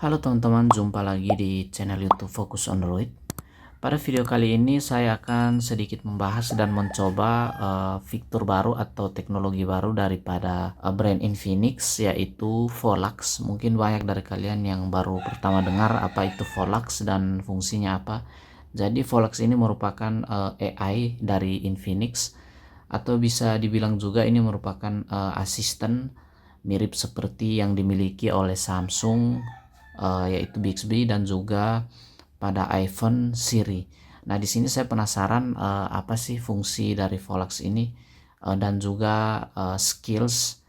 Halo teman-teman, jumpa lagi di channel YouTube Fokus Android. Pada video kali ini saya akan sedikit membahas dan mencoba fitur baru atau teknologi baru daripada brand Infinix, yaitu Volax. Mungkin banyak dari kalian yang baru pertama dengar apa itu Volax dan fungsinya apa. Jadi Volax ini merupakan AI dari Infinix, atau bisa dibilang juga ini merupakan asisten mirip seperti yang dimiliki oleh Samsung, yaitu Bixby, dan juga pada iPhone Siri. Nah, di sini saya penasaran apa sih fungsi dari Volax ini, dan juga skills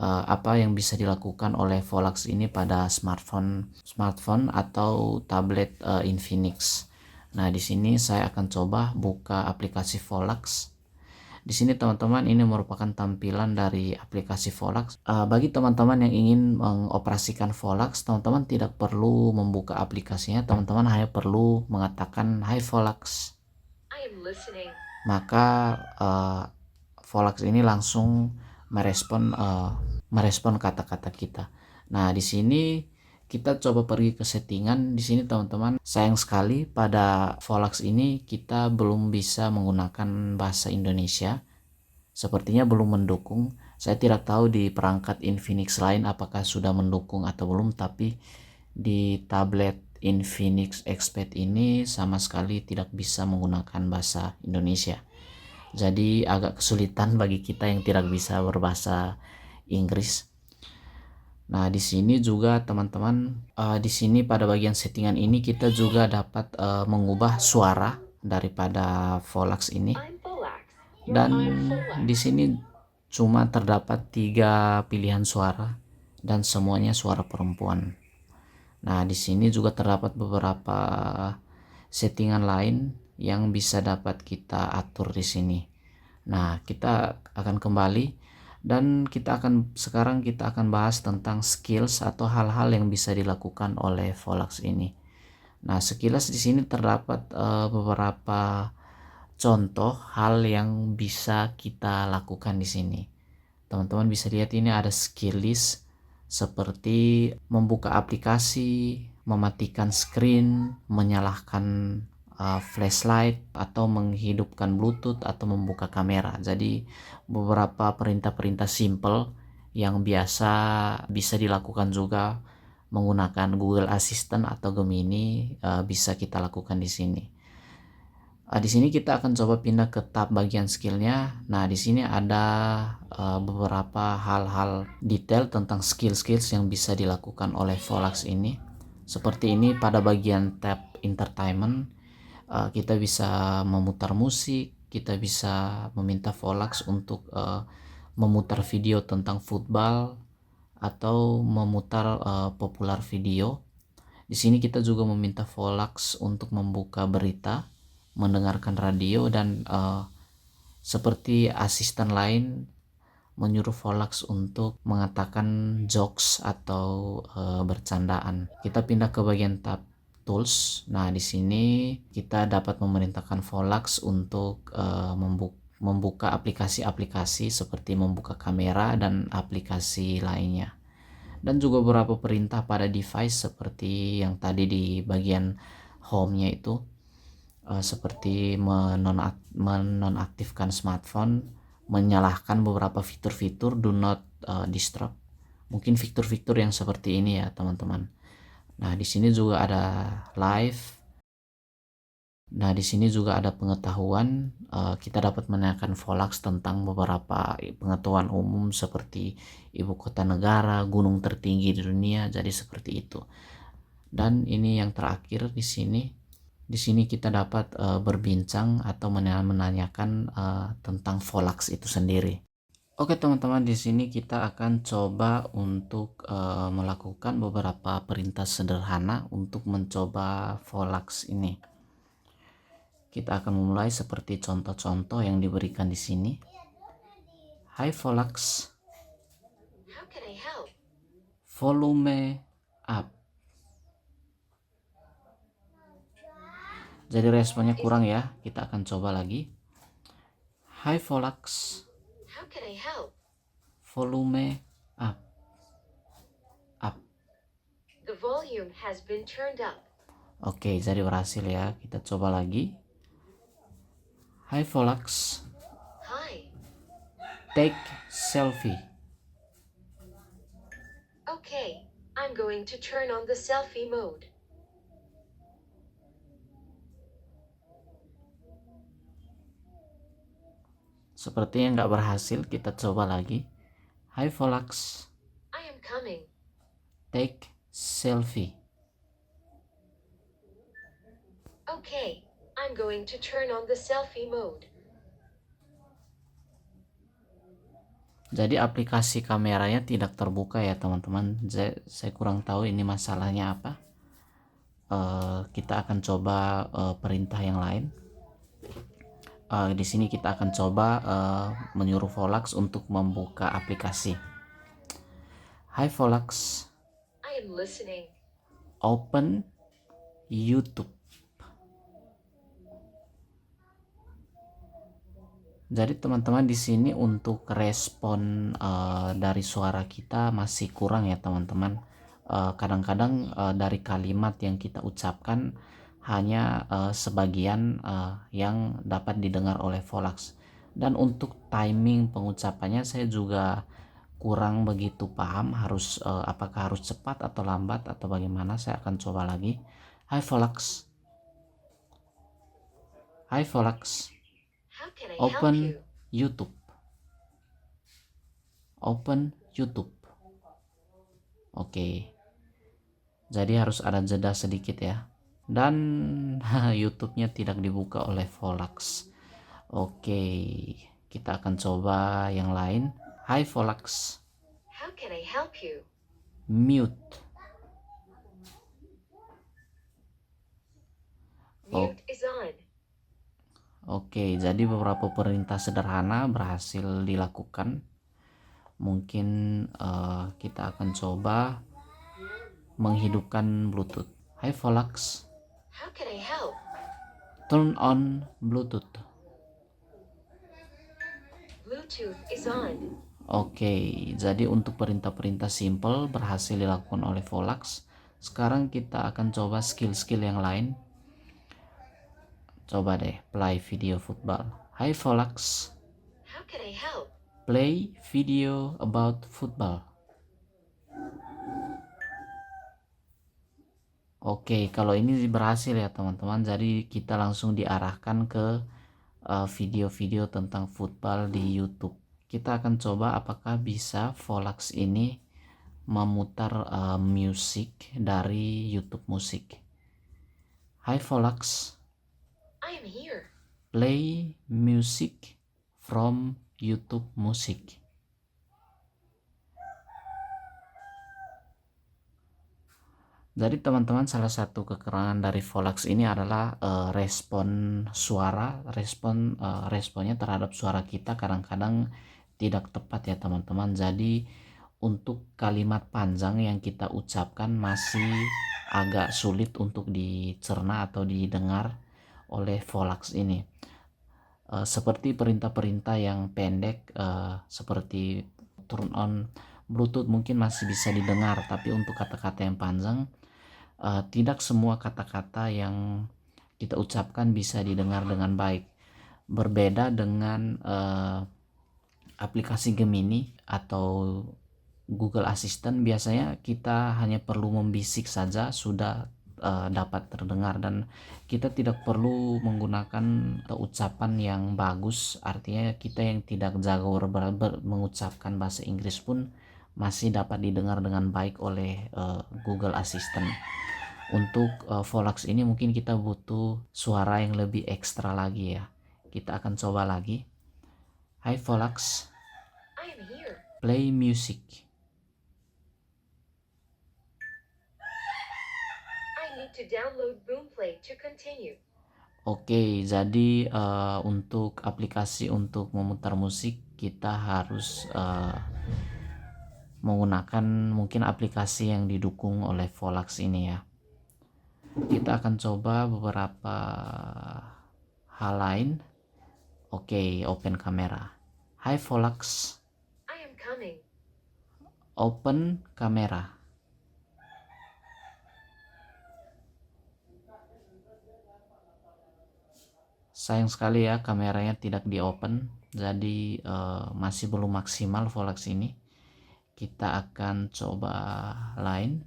apa yang bisa dilakukan oleh Volax ini pada smartphone atau tablet Infinix. Nah, di sini saya akan coba buka aplikasi Volax. Di sini teman-teman, ini merupakan tampilan dari aplikasi Volax. Bagi teman-teman yang ingin mengoperasikan Volax, teman-teman tidak perlu membuka aplikasinya, teman-teman hanya perlu mengatakan "Hai Volax". Maka Volax ini langsung merespon kata-kata kita. Nah, di sini kita coba pergi ke settingan. Di sini teman-teman, sayang sekali pada Volax ini kita belum bisa menggunakan bahasa Indonesia. Sepertinya belum mendukung. Saya tidak tahu di perangkat Infinix lain apakah sudah mendukung atau belum, tapi di tablet Infinix Xpad ini sama sekali tidak bisa menggunakan bahasa Indonesia. Jadi agak kesulitan bagi kita yang tidak bisa berbahasa Inggris. Nah, di sini juga teman-teman, di sini pada bagian settingan ini kita juga dapat mengubah suara daripada Volax ini. Dan di sini cuma terdapat 3 pilihan suara dan semuanya suara perempuan. Nah, di sini juga terdapat beberapa settingan lain yang bisa dapat kita atur di sini. Nah, kita akan kembali dan sekarang kita akan bahas tentang skills atau hal-hal yang bisa dilakukan oleh Volax ini. Nah, sekilas di sini terdapat beberapa contoh hal yang bisa kita lakukan di sini. Teman-teman bisa lihat ini ada skill list seperti membuka aplikasi, mematikan screen, menyalakan flashlight, atau menghidupkan Bluetooth, atau membuka kamera. Jadi beberapa perintah-perintah simple yang biasa bisa dilakukan juga menggunakan Google Assistant atau Gemini, bisa kita lakukan di sini. Di sini kita akan coba pindah ke tab bagian skillnya. Nah, di sini ada beberapa hal-hal detail tentang skill-skills yang bisa dilakukan oleh Volax ini. Seperti ini pada bagian tab entertainment, kita bisa memutar musik, kita bisa meminta Volax untuk memutar video tentang football atau memutar popular video. Di sini kita juga meminta Volax untuk membuka berita, mendengarkan radio, dan seperti asisten lain menyuruh Volax untuk mengatakan jokes atau bercandaan. Kita pindah ke bagian tab tools. Nah, di sini kita dapat memerintahkan Volax untuk membuka aplikasi-aplikasi seperti membuka kamera dan aplikasi lainnya. Dan juga beberapa perintah pada device seperti yang tadi di bagian home-nya itu, seperti menonaktifkan smartphone, menyalahkan beberapa fitur-fitur do not disturb. Mungkin fitur-fitur yang seperti ini ya teman-teman. Nah, di sini juga ada live. Nah, di sini juga ada pengetahuan. Kita dapat menanyakan Volax tentang beberapa pengetahuan umum seperti ibu kota negara, gunung tertinggi di dunia, jadi seperti itu. Dan ini yang terakhir di sini. Di sini kita dapat berbincang atau menanyakan tentang Volax itu sendiri. Oke teman-teman, di sini kita akan coba untuk melakukan beberapa perintah sederhana untuk mencoba Volax ini. Kita akan memulai seperti contoh-contoh yang diberikan di sini. Hai Volax, volume up. Jadi responnya kurang ya, kita akan coba lagi. Hai Volax, volume up. Up. The volume has been turned up. Oke, jadi berhasil ya. Kita coba lagi. Hi Volax, Hi. take selfie. Okay, I'm going to turn on the selfie mode. Sepertinya nggak berhasil, kita coba lagi. Hi Volax, I am coming. take selfie. Okay, I'm going to turn on the selfie mode. Jadi aplikasi kameranya tidak terbuka ya teman-teman. Saya kurang tahu ini masalahnya apa. Kita akan coba perintah yang lain. Di sini kita akan coba menyuruh Volax untuk membuka aplikasi. Hi Volax, I am listening. open YouTube. Jadi teman-teman di sini untuk respon dari suara kita masih kurang ya teman-teman. Kadang-kadang dari kalimat yang kita ucapkan hanya sebagian yang dapat didengar oleh Volax. Dan untuk timing pengucapannya saya juga kurang begitu paham harus apakah harus cepat atau lambat atau bagaimana. Saya akan coba lagi. Hi Volax. Hi Volax. How can I help Open you? YouTube. Open YouTube. Oke. Jadi harus ada jeda sedikit ya. Dan YouTube-nya tidak dibuka oleh Volax. Oke, kita akan coba yang lain. Hi Volax. How can I help you? Mute. Mute is on. Oke, jadi beberapa perintah sederhana berhasil dilakukan. Mungkin kita akan coba menghidupkan Bluetooth. Hi Volax. How can I help? Turn on Bluetooth. Bluetooth is on. Oke, jadi untuk perintah-perintah simple berhasil dilakukan oleh Volax. Sekarang kita akan coba skill-skill yang lain. Coba deh, play video football. Hi Volax, How can I help? play video about football. Oke, kalau ini berhasil ya teman-teman. Jadi kita langsung diarahkan ke video-video tentang football di YouTube. Kita akan coba apakah bisa Volax ini memutar musik dari YouTube musik. Hi Volax, I am here. play music from YouTube Music. Jadi teman-teman, salah satu kekurangan dari Volax ini adalah respon suara, responnya terhadap suara kita kadang-kadang tidak tepat ya teman-teman. Jadi untuk kalimat panjang yang kita ucapkan masih agak sulit untuk dicerna atau didengar oleh Volax ini. Seperti perintah-perintah yang pendek seperti turn on Bluetooth mungkin masih bisa didengar, tapi untuk kata-kata yang panjang tidak semua kata-kata yang kita ucapkan bisa didengar dengan baik. Berbeda dengan aplikasi Gemini atau Google Assistant, biasanya kita hanya perlu membisik saja sudah dapat terdengar, dan kita tidak perlu menggunakan ucapan yang bagus. Artinya kita yang tidak jago mengucapkan bahasa Inggris pun masih dapat didengar dengan baik oleh Google Assistant. Untuk Volax ini mungkin kita butuh suara yang lebih ekstra lagi ya. Kita akan coba lagi. Hi Volax, I am here. play music. I need to download Boomplay to continue. Oke, jadi untuk aplikasi untuk memutar musik kita harus menggunakan mungkin aplikasi yang didukung oleh Volax ini ya. Kita akan coba beberapa hal lain. Oke, open kamera. Hi Volax, I am coming. open kamera. sayang sekali ya kameranya tidak di open, jadi masih belum maksimal Volax ini. Kita akan coba lain.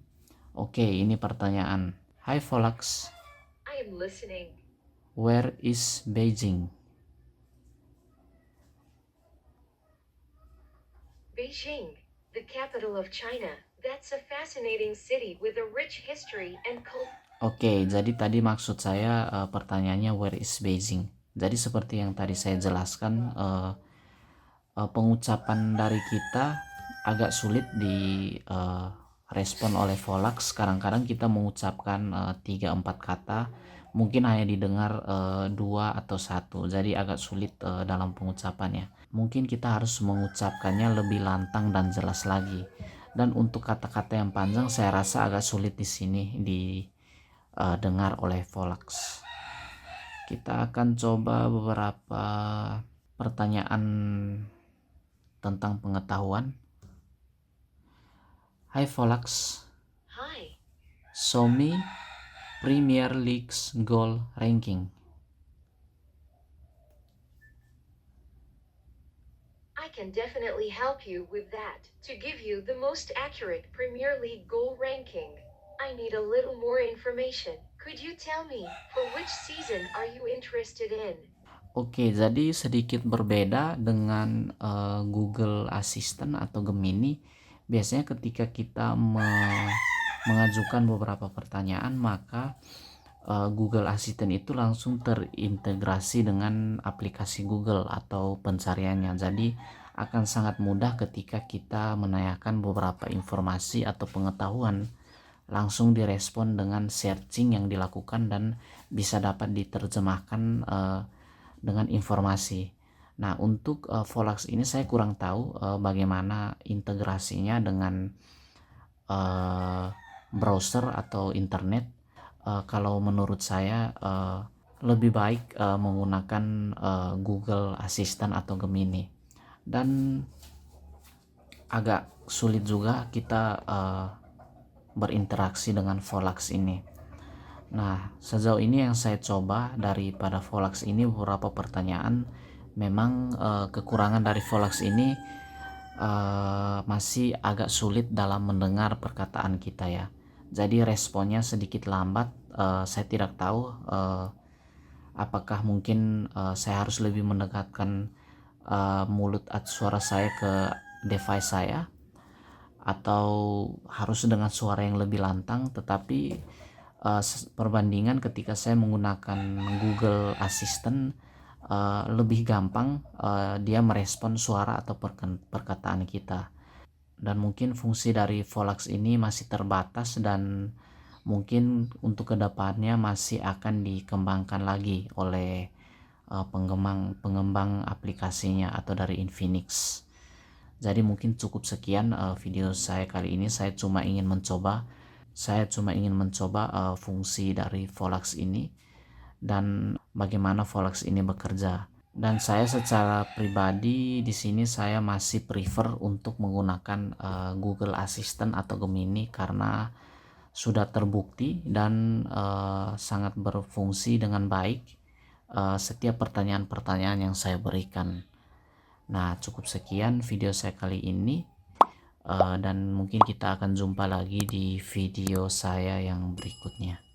Oke, ini pertanyaan. Hai Volax, I am listening. where is Beijing? Beijing, the capital of China. That's a fascinating city with a rich history and culture. Oke, jadi tadi maksud saya pertanyaannya where is Beijing. Jadi seperti yang tadi saya jelaskan, pengucapan dari kita agak sulit di respon oleh Volax. Kadang-kadang kita mengucapkan 3-4 kata, mungkin hanya didengar 2 atau 1, jadi agak sulit dalam pengucapannya. Mungkin kita harus mengucapkannya lebih lantang dan jelas lagi. Dan untuk kata-kata yang panjang saya rasa agak sulit di sini didengar oleh Volax. Kita akan coba beberapa pertanyaan tentang pengetahuan. Hai Volax, Hi. show me Premier League's goal ranking. I can definitely help you with that. To give you the most accurate Premier League goal ranking, I need a little more information. Could you tell me, for which season are you interested in? Oke, jadi sedikit berbeda dengan Google Assistant atau Gemini. Biasanya ketika kita mengajukan beberapa pertanyaan, maka Google Assistant itu langsung terintegrasi dengan aplikasi Google atau pencariannya. Jadi akan sangat mudah ketika kita menanyakan beberapa informasi atau pengetahuan, langsung direspon dengan searching yang dilakukan dan bisa dapat diterjemahkan dengan informasi. Nah, untuk Volax ini saya kurang tahu bagaimana integrasinya dengan browser atau internet. Kalau menurut saya lebih baik menggunakan Google Assistant atau Gemini. Dan agak sulit juga kita berinteraksi dengan Volax ini. Nah, sejauh ini yang saya coba daripada Volax ini beberapa pertanyaan, memang kekurangan dari Volax ini masih agak sulit dalam mendengar perkataan kita ya. Jadi responnya sedikit lambat. Saya tidak tahu apakah mungkin saya harus lebih mendekatkan mulut atau suara saya ke device saya, atau harus dengan suara yang lebih lantang. Tetapi perbandingan ketika saya menggunakan Google Assistant lebih gampang dia merespon suara atau perkataan kita. Dan mungkin fungsi dari Volax ini masih terbatas dan mungkin untuk kedepannya masih akan dikembangkan lagi oleh pengembang aplikasinya atau dari Infinix. Jadi mungkin cukup sekian video saya kali ini. Saya cuma ingin mencoba fungsi dari Volax ini dan bagaimana Volax ini bekerja. Dan saya secara pribadi di sini saya masih prefer untuk menggunakan Google Assistant atau Gemini karena sudah terbukti dan sangat berfungsi dengan baik setiap pertanyaan-pertanyaan yang saya berikan. Nah, cukup sekian video saya kali ini, dan mungkin kita akan jumpa lagi di video saya yang berikutnya.